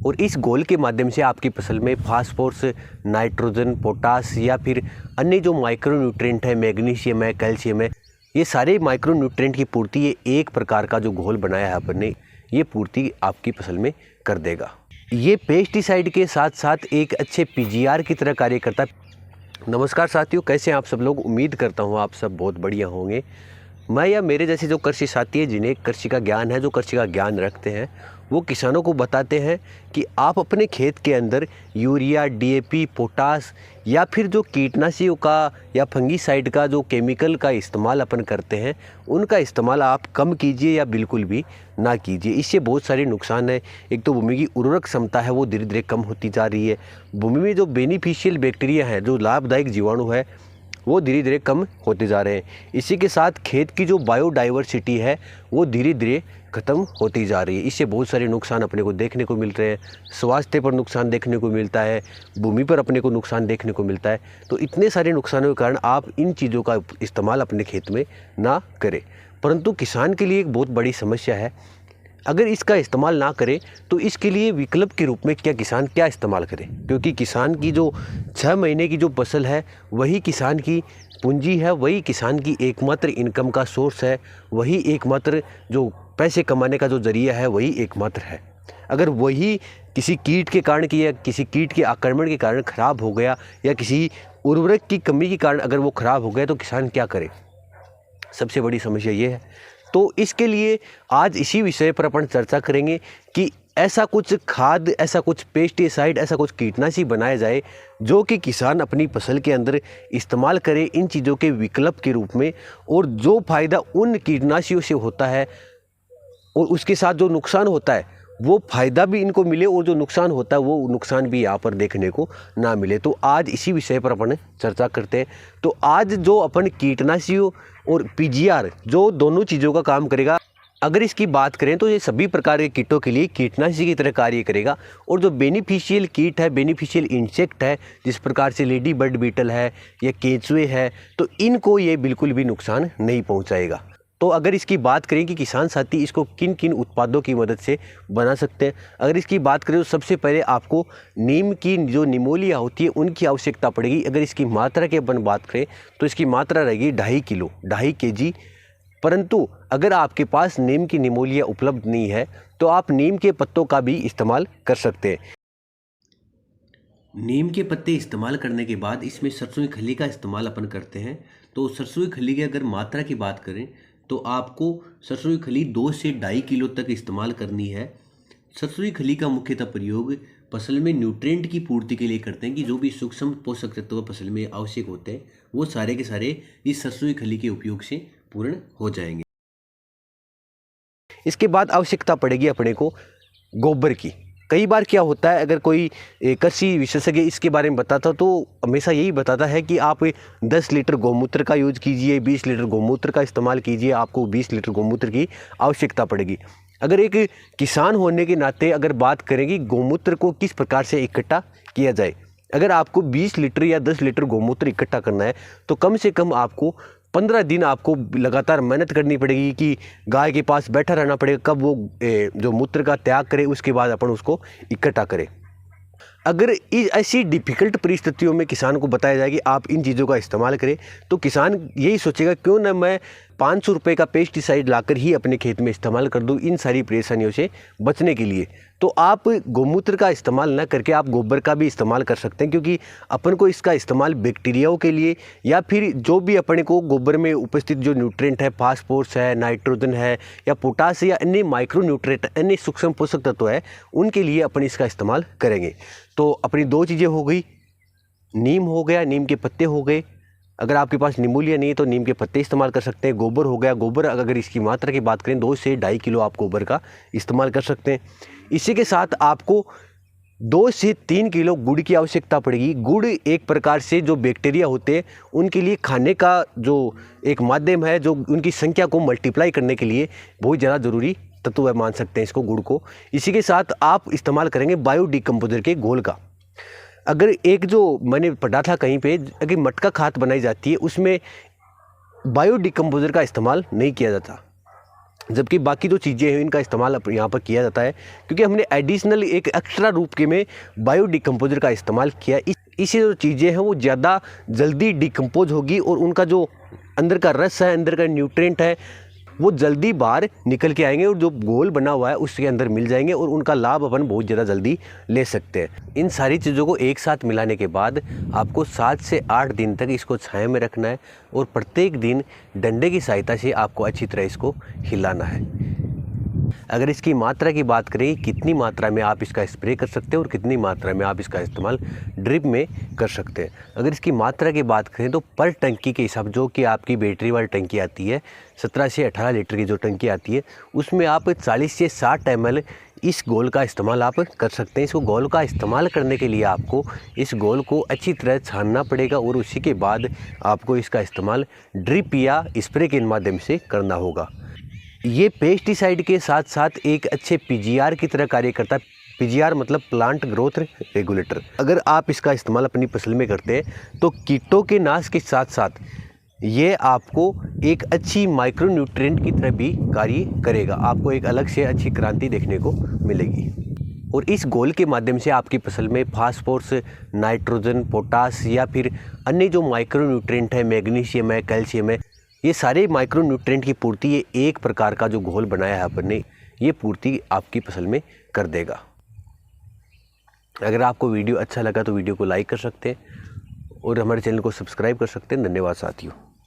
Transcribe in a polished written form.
और इस घोल के माध्यम से आपकी फसल में फास्फोरस, नाइट्रोजन, पोटास या फिर अन्य जो माइक्रो न्यूट्रिएंट है, मैग्नीशियम है, कैल्शियम है, ये सारे माइक्रो न्यूट्रिएंट की पूर्ति ये एक प्रकार का जो घोल बनाया है अपन ने, ये पूर्ति आपकी फसल में कर देगा। ये पेस्टिसाइड के साथ साथ एक अच्छे पीजीआर की तरह कार्य करता है। नमस्कार साथियों, कैसे हैं आप सब लोग। उम्मीद करता हूँ आप सब बहुत बढ़िया होंगे। मैं या मेरे जैसे जो कृषि साथी हैं, जिन्हें कृषि का ज्ञान है, जो कृषि का ज्ञान रखते हैं, वो किसानों को बताते हैं कि आप अपने खेत के अंदर यूरिया, डीएपी, पोटास या फिर जो कीटनाशियों का या फंगीसाइड का जो केमिकल का इस्तेमाल अपन करते हैं, उनका इस्तेमाल आप कम कीजिए या बिल्कुल भी ना कीजिए। इससे बहुत सारे नुकसान हैं। एक तो भूमि की उर्वरक क्षमता है वो धीरे धीरे कम होती जा रही है। भूमि में जो बेनिफिशियल बैक्टीरिया है, जो लाभदायक जीवाणु है, वो धीरे धीरे कम होते जा रहे हैं। इसी के साथ खेत की जो बायोडाइवर्सिटी है वो धीरे धीरे ख़त्म होती जा रही है। इससे बहुत सारे नुकसान अपने को देखने को मिल रहे हैं। स्वास्थ्य पर नुकसान देखने को मिलता है, भूमि पर अपने को नुकसान देखने को मिलता है। तो इतने सारे नुकसानों के कारण आप इन चीज़ों का इस्तेमाल अपने खेत में ना करें। परंतु किसान के लिए एक बहुत बड़ी समस्या है। अगर इसका इस्तेमाल ना करें तो इसके लिए विकल्प के रूप में किसान क्या इस्तेमाल करें, क्योंकि किसान की जो 6 महीने की जो फसल है वही किसान की पूंजी है, वही किसान की एकमात्र इनकम का सोर्स है, वही एकमात्र जो पैसे कमाने का जो जरिया है वही एकमात्र है। अगर वही किसी कीट के कारण या किसी कीट के आक्रमण के कारण ख़राब हो गया या किसी उर्वरक की कमी के कारण अगर वो ख़राब हो गया तो किसान क्या करे। सबसे बड़ी समस्या ये है। तो इसके लिए आज इसी विषय पर अपन चर्चा करेंगे कि ऐसा कुछ खाद, ऐसा कुछ पेस्टिसाइड, ऐसा कुछ कीटनाशी बनाया जाए जो कि किसान अपनी फसल के अंदर इस्तेमाल करे इन चीज़ों के विकल्प के रूप में, और जो फ़ायदा उन कीटनाशियों से होता है और उसके साथ जो नुकसान होता है वो फ़ायदा भी इनको मिले, और जो नुकसान होता है वो नुकसान भी यहाँ पर देखने को ना मिले। तो आज इसी विषय पर अपन चर्चा करते हैं। तो आज जो अपन कीटनाशियों और पीजीआर जो दोनों चीज़ों का काम करेगा, अगर इसकी बात करें तो ये सभी प्रकार के कीटों के लिए कीटनाशी की तरह कार्य करेगा। और जो बेनिफिशियल कीट है, बेनिफिशियल इंसेक्ट है, जिस प्रकार से लेडी बर्ड बीटल है या केंचुए है, तो इनको ये बिल्कुल भी नुकसान नहीं पहुँचाएगा। तो अगर इसकी बात करें कि किसान साथी इसको किन किन उत्पादों की मदद से बना सकते हैं, अगर इसकी बात करें तो सबसे पहले आपको नीम की जो निमोलिया होती है उनकी आवश्यकता पड़ेगी। अगर इसकी मात्रा की अपन बात करें तो इसकी मात्रा रहेगी 2.5 किलो, 2.5 kg। परंतु अगर आपके पास नीम की निमोलिया उपलब्ध नहीं है तो आप नीम के पत्तों का भी इस्तेमाल कर सकते हैं। नीम के पत्ते इस्तेमाल करने के बाद इसमें सरसों की खली का इस्तेमाल अपन करते हैं। तो सरसों की खली की अगर मात्रा की बात करें तो आपको सरसों की खली 2 से 2.5 किलो तक इस्तेमाल करनी है। सरसों की खली का मुख्यतः प्रयोग फसल में न्यूट्रिएंट की पूर्ति के लिए करते हैं कि जो भी सूक्ष्म पोषक तत्व फसल में आवश्यक होते हैं वो सारे के सारे इस सरसों की खली के उपयोग से पूर्ण हो जाएंगे। इसके बाद आवश्यकता पड़ेगी अपने को गोबर की। कई बार क्या होता है, अगर कोई कृषि विशेषज्ञ इसके बारे में बताता तो हमेशा यही बताता है कि आप 10 लीटर गौमूत्र का यूज कीजिए, 20 लीटर गौमूत्र का इस्तेमाल कीजिए, आपको 20 लीटर गौमूत्र की आवश्यकता पड़ेगी। अगर एक किसान होने के नाते अगर बात करें कि गौमूत्र को किस प्रकार से इकट्ठा किया जाए, अगर आपको 20 लीटर या 10 लीटर गौमूत्र इकट्ठा करना है तो कम से कम आपको 15 दिन आपको लगातार मेहनत करनी पड़ेगी कि गाय के पास बैठा रहना पड़ेगा, कब वो जो मूत्र का त्याग करे उसके बाद अपन उसको इकट्ठा करें। अगर ऐसी डिफ़िकल्ट परिस्थितियों में किसान को बताया जाए कि आप इन चीज़ों का इस्तेमाल करें तो किसान यही सोचेगा क्यों ना मैं 500 रुपये का पेस्टिसाइड लाकर ही अपने खेत में इस्तेमाल कर दूं इन सारी परेशानियों से बचने के लिए। तो आप गौमूत्र का इस्तेमाल न करके आप गोबर का भी इस्तेमाल कर सकते हैं, क्योंकि अपन को इसका इस्तेमाल बैक्टीरियाओं के लिए या फिर जो भी अपने को गोबर में उपस्थित जो न्यूट्रिएंट है, फास्फोरस है, नाइट्रोजन है या पोटास या अन्य माइक्रो न्यूट्रिएंट, अन्य सूक्ष्म पोषक तत्व है, उनके लिए अपन इसका इस्तेमाल करेंगे। तो अपनी 2 चीज़ें हो गई, नीम हो गया, नीम के पत्ते हो गए। अगर आपके पास निमोलिया नहीं है तो नीम के पत्ते इस्तेमाल कर सकते हैं। गोबर हो गया, गोबर अगर इसकी मात्रा की बात करें 2 से 2.5 किलो आप गोबर का इस्तेमाल कर सकते हैं। इसी के साथ आपको 2 से 3 किलो गुड़ की आवश्यकता पड़ेगी। गुड़ एक प्रकार से जो बैक्टीरिया होते हैं उनके लिए खाने का जो एक माध्यम है, जो उनकी संख्या को मल्टीप्लाई करने के लिए बहुत ज़्यादा ज़रूरी तत्व है, मान सकते हैं इसको, गुड़ को। इसी के साथ आप इस्तेमाल करेंगे बायोडिकम्पोजर के घोल का। अगर एक जो मैंने पढ़ा था कहीं पे, अगर मटका खाद बनाई जाती है उसमें बायोडिकम्पोजर का इस्तेमाल नहीं किया जाता। जबकि बाकी जो चीज़ें हैं इनका इस्तेमाल यहाँ पर किया जाता है क्योंकि हमने एडिशनल एक एक्स्ट्रा रूप के में बायो डिकम्पोजर का इस्तेमाल किया। इससे जो चीज़ें हैं वो ज़्यादा जल्दी डिकम्पोज होगी और उनका जो अंदर का रस है, अंदर का न्यूट्रिएंट है, वो जल्दी बाहर निकल के आएंगे और जो घोल बना हुआ है उसके अंदर मिल जाएंगे और उनका लाभ अपन बहुत ज़्यादा जल्दी ले सकते हैं। इन सारी चीज़ों को एक साथ मिलाने के बाद आपको 7 से 8 दिन तक इसको छाया में रखना है और प्रत्येक दिन डंडे की सहायता से आपको अच्छी तरह इसको हिलाना है। अगर इसकी मात्रा की बात करें, कितनी मात्रा में आप इसका स्प्रे कर सकते हैं और कितनी मात्रा में आप इसका इस्तेमाल ड्रिप में कर सकते हैं। अगर इसकी मात्रा की बात करें तो पर टंकी के हिसाब, जो कि आपकी बैटरी वाली टंकी आती है 17 से 18 लीटर की जो टंकी आती है, उसमें आप 40 से 60 ml इस घोल का इस्तेमाल आप कर सकते हैं। इसको घोल का इस्तेमाल करने के लिए आपको इस घोल को अच्छी तरह छानना पड़ेगा और उसी के बाद आपको इसका इस्तेमाल ड्रिप या स्प्रे के माध्यम से करना होगा। ये पेस्टिसाइड के साथ साथ एक अच्छे पीजीआर की तरह कार्य करता है। पीजीआर मतलब प्लांट ग्रोथ रेगुलेटर। अगर आप इसका इस्तेमाल अपनी फसल में करते हैं तो कीटों के नाश के साथ साथ ये आपको एक अच्छी माइक्रो न्यूट्रिएंट की तरह भी कार्य करेगा। आपको एक अलग से अच्छी क्रांति देखने को मिलेगी और इस घोल के माध्यम से आपकी फसल में फास्फोरस, नाइट्रोजन, पोटास या फिर अन्य जो माइक्रो न्यूट्रिएंट है, मैग्नीशियम है, कैल्शियम है, ये सारे माइक्रो न्यूट्रिएंट की पूर्ति ये एक प्रकार का जो घोल बनाया है अपन ने, ये पूर्ति आपकी फसल में कर देगा। अगर आपको वीडियो अच्छा लगा तो वीडियो को लाइक कर सकते हैं और हमारे चैनल को सब्सक्राइब कर सकते हैं। धन्यवाद साथियों।